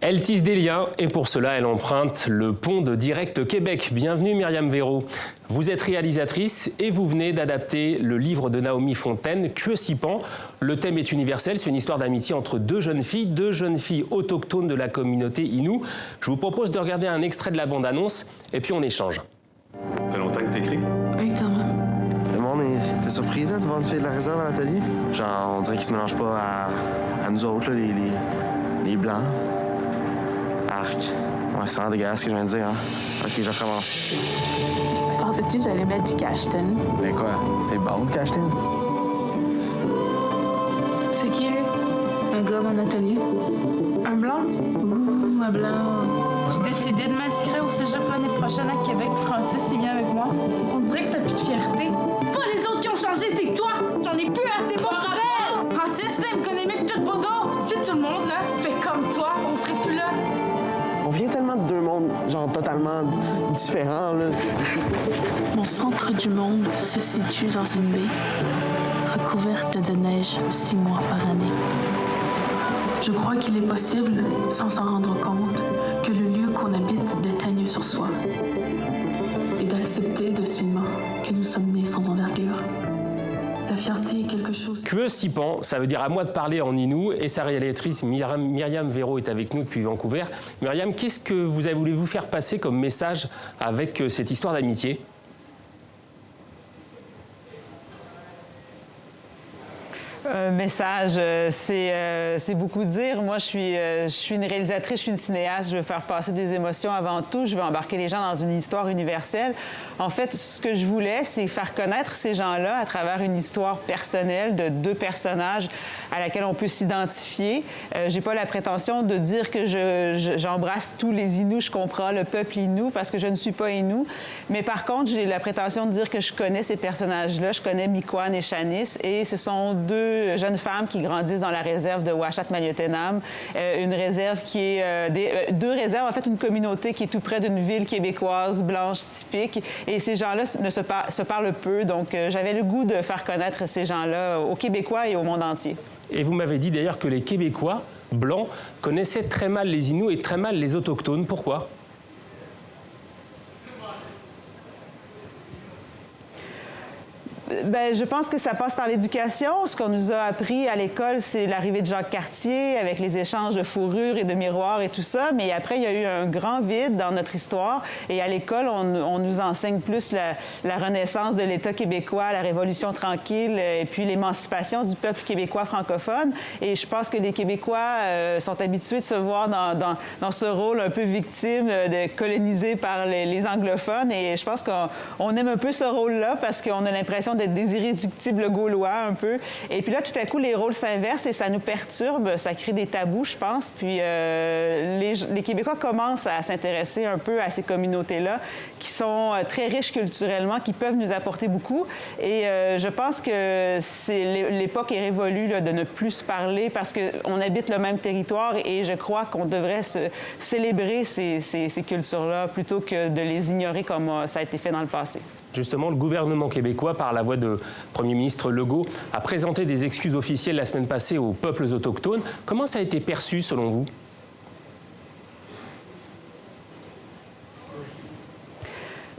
Elle tisse des liens et pour cela, elle emprunte le pont de Direct Québec. Bienvenue Myriam Véro. Vous êtes réalisatrice et vous venez d'adapter le livre de Naomi Fontaine, Kwe Sipan. Le thème est universel, c'est une histoire d'amitié entre deux jeunes filles autochtones de la communauté Innu. Je vous propose de regarder un extrait de la bande-annonce et puis on échange. Ça fait longtemps que t'écris? Oui, quand même. Le monde est surpris là, de voir une fille de la réserve à l'atelier. Genre, on dirait qu'ils se mélangent pas à nous autres, là, les Blancs. Arc. Ouais, c'est vraiment dégueulasse ce que je viens de dire, hein. OK, je recommence. Pensais-tu que j'allais mettre du Cashton? Ben quoi? C'est bon, du Cashton? C'est qui, lui? Un gars à mon atelier. Un blanc? Ouh, un blanc. J'ai décidé de m'inscrire au cégep l'année prochaine à Québec. Francis, il vient avec moi. On dirait que t'as plus de fierté. C'est pas les autres qui ont changé, c'est toi! J'en ai plus assez bon rappel! Francis, là, il me connaît mieux que toutes vos autres! Si tout le monde, là, fait comme toi, on serait plus là. On vient tellement de deux mondes, genre totalement différents, là. Mon centre du monde se situe dans une baie, recouverte de neige 6 mois par année. Je crois qu'il est possible, sans s'en rendre compte, que le lieu qu'on habite déteigne sur soi et d'accepter docilement que nous sommes nés sans envergure. La fierté est quelque chose... Kwe Sipan, ça veut dire à moi de parler en Innu et sa réalisatrice Myriam Véro est avec nous depuis Vancouver. Myriam, qu'est-ce que vous avez voulu vous faire passer comme message avec cette histoire d'amitié ? Un message, c'est beaucoup dire. Moi, je suis une réalisatrice, je suis une cinéaste. Je veux faire passer des émotions avant tout. Je veux embarquer les gens dans une histoire universelle. En fait, ce que je voulais, c'est faire connaître ces gens-là à travers une histoire personnelle de deux personnages à laquelle on peut s'identifier. J'ai pas la prétention de dire que j'embrasse tous les Innu, je comprends le peuple Innu, parce que je ne suis pas Innu. Mais par contre, j'ai la prétention de dire que je connais ces personnages-là. Je connais Miquan et Shanice, et ce sont deux jeunes femmes qui grandissent dans la réserve de Ouachat-Maliotenam, une réserve qui est... deux réserves, en fait, une communauté qui est tout près d'une ville québécoise blanche typique. Et ces gens-là se parlent peu. Donc, j'avais le goût de faire connaître ces gens-là aux Québécois et au monde entier. Et vous m'avez dit d'ailleurs que les Québécois blancs connaissaient très mal les Innu et très mal les autochtones. Pourquoi ? Bien, je pense que ça passe par l'éducation. Ce qu'on nous a appris à l'école, c'est l'arrivée de Jacques Cartier avec les échanges de fourrures et de miroirs et tout ça. Mais après, il y a eu un grand vide dans notre histoire. Et à l'école, on nous enseigne plus la renaissance de l'État québécois, la Révolution tranquille et puis l'émancipation du peuple québécois francophone. Et je pense que les Québécois sont habitués de se voir dans ce rôle un peu victime, de colonisé par les anglophones. Et je pense qu'on aime un peu ce rôle-là parce qu'on a l'impression d'être des irréductibles gaulois un peu. Et puis là, tout à coup, les rôles s'inversent et ça nous perturbe, ça crée des tabous, je pense. Puis les Québécois commencent à s'intéresser un peu à ces communautés-là qui sont très riches culturellement, qui peuvent nous apporter beaucoup. Et je pense que l'époque est révolue là, de ne plus se parler parce qu'on habite le même territoire et je crois qu'on devrait célébrer ces cultures-là plutôt que de les ignorer comme ça a été fait dans le passé. Justement, le gouvernement québécois, par la voix de Premier ministre Legault, a présenté des excuses officielles la semaine passée aux peuples autochtones. Comment ça a été perçu, selon vous?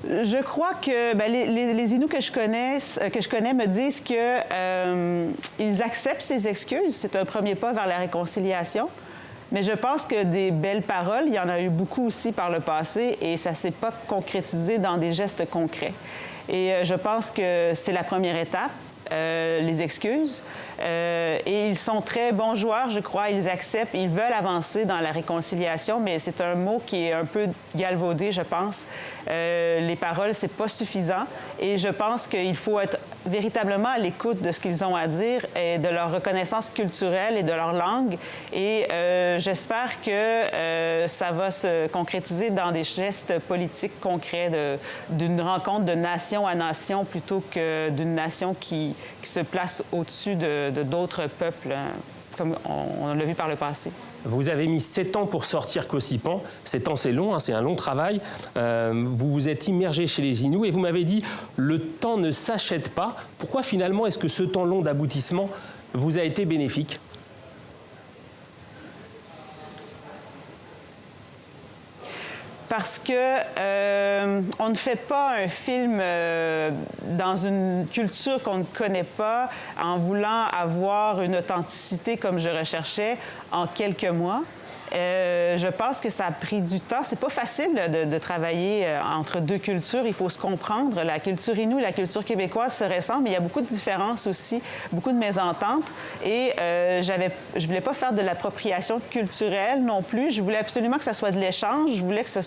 Je crois que les Innu que je connais me disent qu'ils acceptent ces excuses. C'est un premier pas vers la réconciliation. Mais je pense que des belles paroles, il y en a eu beaucoup aussi par le passé et ça ne s'est pas concrétisé dans des gestes concrets. Et je pense que c'est la première étape, les excuses. Et ils sont très bons joueurs, je crois. Ils acceptent, ils veulent avancer dans la réconciliation, mais c'est un mot qui est un peu galvaudé, je pense. Les paroles, c'est pas suffisant. Et je pense qu'il faut être véritablement à l'écoute de ce qu'ils ont à dire et de leur reconnaissance culturelle et de leur langue. Et j'espère que ça va se concrétiser dans des gestes politiques concrets d'une rencontre de nation à nation plutôt que d'une nation qui se place au-dessus de d'autres peuples, comme on l'a vu par le passé. Vous avez mis 7 ans pour sortir Kwe Sipan. 7 ans, c'est long, hein, c'est un long travail. Vous vous êtes immergé chez les Innu et vous m'avez dit « le temps ne s'achète pas ». Pourquoi finalement est-ce que ce temps long d'aboutissement vous a été bénéfique ? parce que on ne fait pas un film dans une culture qu'on ne connaît pas en voulant avoir une authenticité comme je recherchais en quelques mois. Je pense que ça a pris du temps. C'est pas facile de travailler entre deux cultures. Il faut se comprendre. La culture Innu et la culture québécoise se ressemblent, mais il y a beaucoup de différences aussi, beaucoup de mésententes. Et je voulais pas faire de l'appropriation culturelle non plus. Je voulais absolument que ça soit de l'échange. Je voulais que ce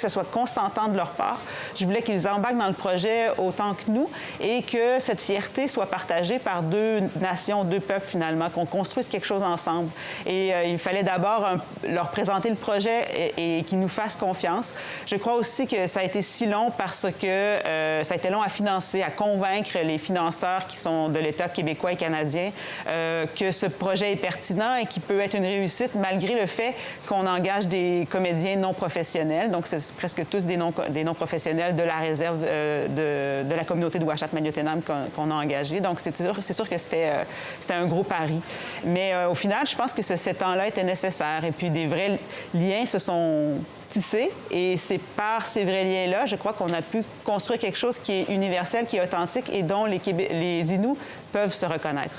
soit consentant de leur part. Je voulais qu'ils embarquent dans le projet autant que nous et que cette fierté soit partagée par deux nations, deux peuples finalement, qu'on construise quelque chose ensemble. Et il fallait d'abord leur présenter le projet et qu'ils nous fassent confiance. Je crois aussi que ça a été si long parce que ça a été long à financer, à convaincre les financeurs qui sont de l'État québécois et canadien que ce projet est pertinent et qu'il peut être une réussite malgré le fait qu'on engage des comédiens non professionnels. Donc, c'est presque tous des non professionnels de la réserve de la communauté de Uashat-Maliotenam qu'on a engagé. Donc, c'est sûr que c'était un gros pari. Mais au final, je pense que ce 7 ans-là était nécessaire. Et puis, des vrais liens se sont tissés. Et c'est par ces vrais liens-là, je crois qu'on a pu construire quelque chose qui est universel, qui est authentique et dont les Inuits peuvent se reconnaître.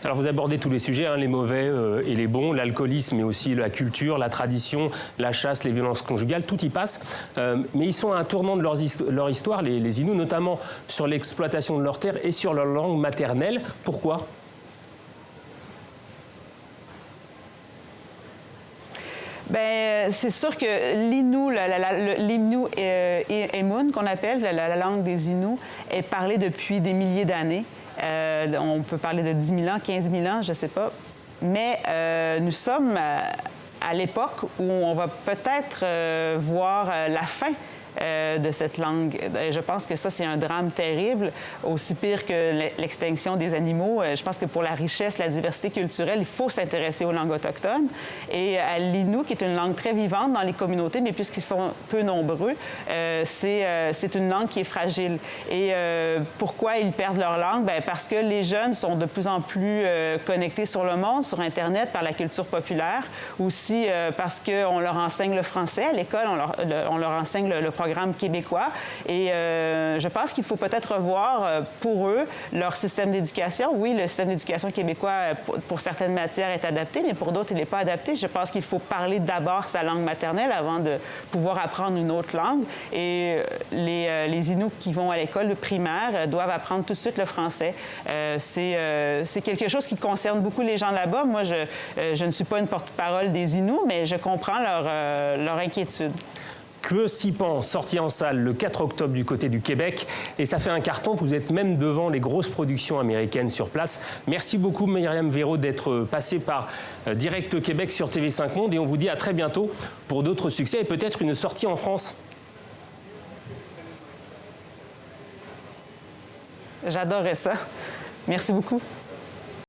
Alors vous abordez tous les sujets, hein, les mauvais et les bons, l'alcoolisme, mais aussi la culture, la tradition, la chasse, les violences conjugales, tout y passe. Mais ils sont à un tournant de leur histoire, les Inuits, notamment sur l'exploitation de leurs terres et sur leur langue maternelle. Pourquoi ? Bien, c'est sûr que l'Innu, l'Innu Emun, qu'on appelle la langue des Inuits, est parlée depuis des milliers d'années. On peut parler de 10 000 ans, 15 000 ans, je ne sais pas. Mais nous sommes à l'époque où on va peut-être voir la fin de cette langue. Je pense que ça, c'est un drame terrible, aussi pire que l'extinction des animaux. Je pense que pour la richesse, la diversité culturelle, il faut s'intéresser aux langues autochtones. Et à l'Innu, qui est une langue très vivante dans les communautés, mais puisqu'ils sont peu nombreux, c'est une langue qui est fragile. Et pourquoi ils perdent leur langue? Bien, parce que les jeunes sont de plus en plus connectés sur le monde, sur Internet, par la culture populaire. Aussi parce qu'on leur enseigne le français. À l'école, on leur enseigne le programme québécois. Et je pense qu'il faut peut-être revoir pour eux leur système d'éducation. Oui, le système d'éducation québécois, pour certaines matières, est adapté, mais pour d'autres, il n'est pas adapté. Je pense qu'il faut parler d'abord sa langue maternelle avant de pouvoir apprendre une autre langue. Et les Inuits qui vont à l'école primaire doivent apprendre tout de suite le français. C'est quelque chose qui concerne beaucoup les gens là-bas. Moi, je ne suis pas une porte-parole des Inuits, mais je comprends leur inquiétude. Kweu Sipan, sorti en salle le 4 octobre du côté du Québec. Et ça fait un carton, vous êtes même devant les grosses productions américaines sur place. Merci beaucoup Myriam Véro d'être passée par Direct Québec sur TV5 Monde. Et on vous dit à très bientôt pour d'autres succès et peut-être une sortie en France. J'adorerais ça. Merci beaucoup.